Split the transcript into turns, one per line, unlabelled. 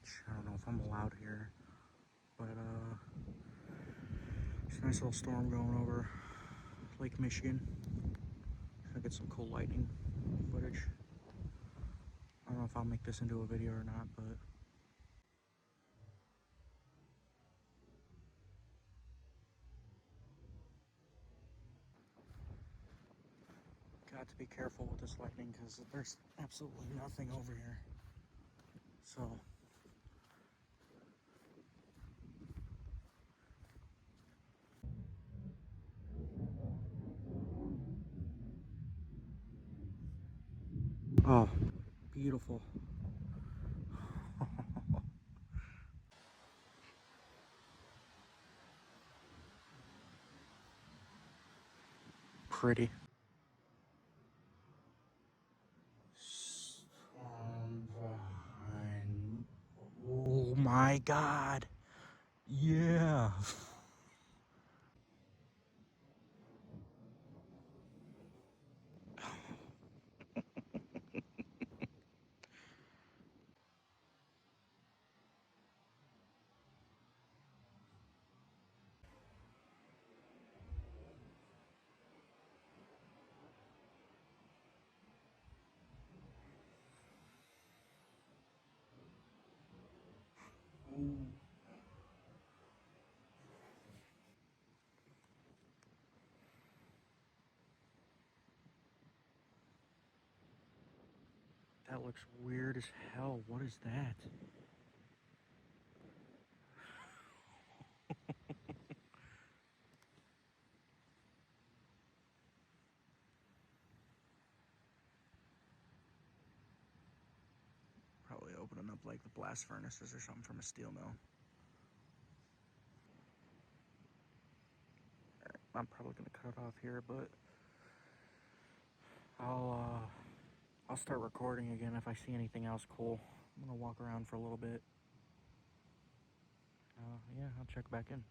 beach. I don't know if I'm allowed here, but it's a nice little storm going over Lake Michigan. I'll get some cool lightning footage. I don't know if I'll make this into a video or not, but got to be careful with this lightning because there's absolutely nothing over here. So oh, beautiful. Pretty. Storm behind. Oh my God. Yeah. That looks weird as hell. What is that? Probably opening up like the blast furnaces or something from a steel mill. I'm probably gonna cut it off here, but I'll start recording again if I see anything else cool. I'm gonna walk around for a little bit. Yeah, I'll check back in.